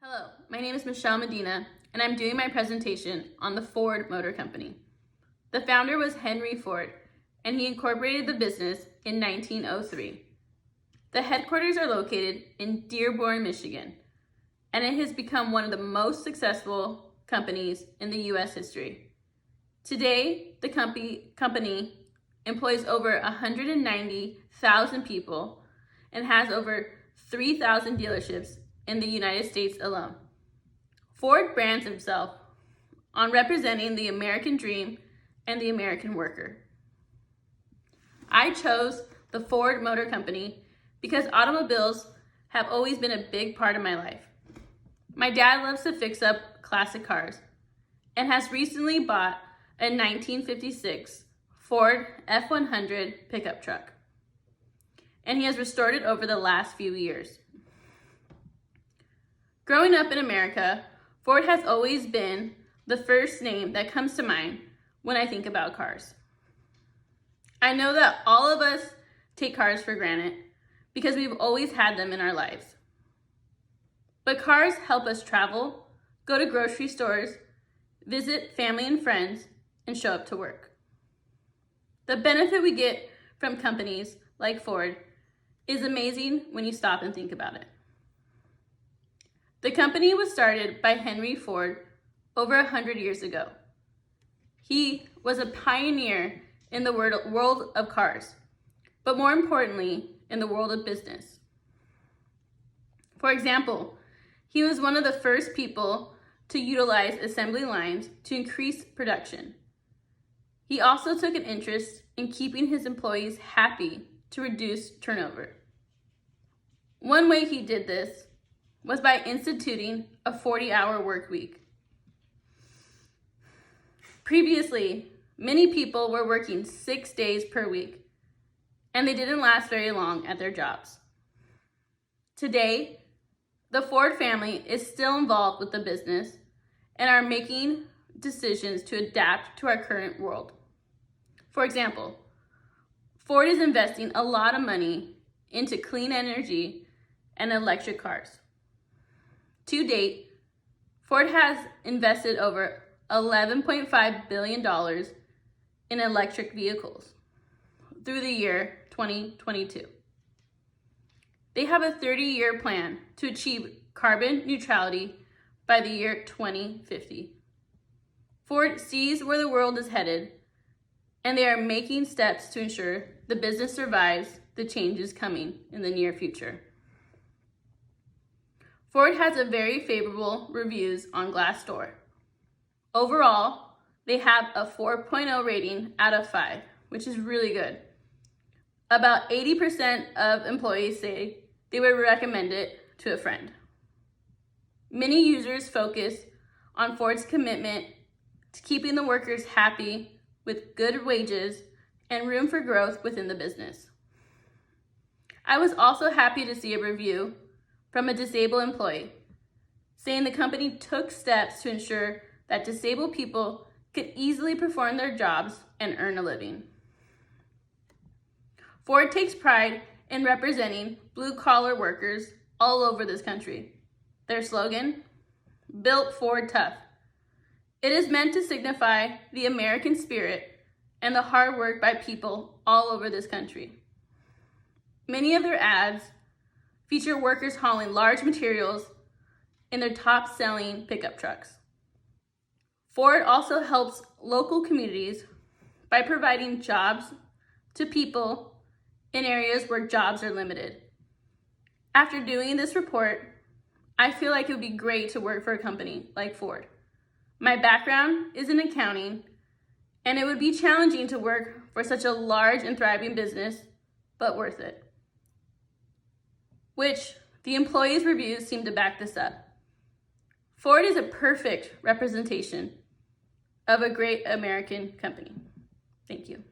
Hello, my name is Michelle Medina, and I'm doing my presentation on the Ford Motor Company. The founder was Henry Ford, and he incorporated the business in 1903. The headquarters are located in Dearborn, Michigan, and it has become one of the most successful companies in the U.S. history. Today, the company employs over 190,000 people and has over 3,000 dealerships in the United States alone. Ford brands himself on representing the American dream and the American worker. I chose the Ford Motor Company because automobiles have always been a big part of my life. My dad loves to fix up classic cars and has recently bought a 1956 Ford F-100 pickup truck, and he has restored it over the last few years. Growing up in America, Ford has always been the first name that comes to mind when I think about cars. I know that all of us take cars for granted because we've always had them in our lives. But cars help us travel, go to grocery stores, visit family and friends, and show up to work. The benefit we get from companies like Ford is amazing when you stop and think about it. The company was started by Henry Ford over 100 years ago. He was a pioneer in the world of cars, but more importantly, in the world of business. For example, he was one of the first people to utilize assembly lines to increase production. He also took an interest in keeping his employees happy to reduce turnover. One way he did this was by instituting a 40-hour work week. Previously, many people were working 6 days per week, and they didn't last very long at their jobs. Today, the Ford family is still involved with the business and are making decisions to adapt to our current world. For example, Ford is investing a lot of money into clean energy and electric cars. To date, Ford has invested over $11.5 billion in electric vehicles through the year 2022. They have a 30-year plan to achieve carbon neutrality by the year 2050. Ford sees where the world is headed, and they are making steps to ensure the business survives the changes coming in the near future. Ford has a very favorable reviews on Glassdoor. Overall, they have a 4.0 rating out of 5, which is really good. About 80% of employees say they would recommend it to a friend. Many users focus on Ford's commitment to keeping the workers happy with good wages and room for growth within the business. I was also happy to see a review from a disabled employee saying the company took steps to ensure that disabled people could easily perform their jobs and earn a living. Ford takes pride in representing blue-collar workers all over this country. Their slogan, "Built Ford Tough." It is meant to signify the American spirit and the hard work by people all over this country. Many of their ads feature workers hauling large materials in their top-selling pickup trucks. Ford also helps local communities by providing jobs to people in areas where jobs are limited. After doing this report, I feel like it would be great to work for a company like Ford. My background is in accounting, and it would be challenging to work for such a large and thriving business, but worth it. Which the employees' reviews seem to back this up. Ford is a perfect representation of a great American company. Thank you.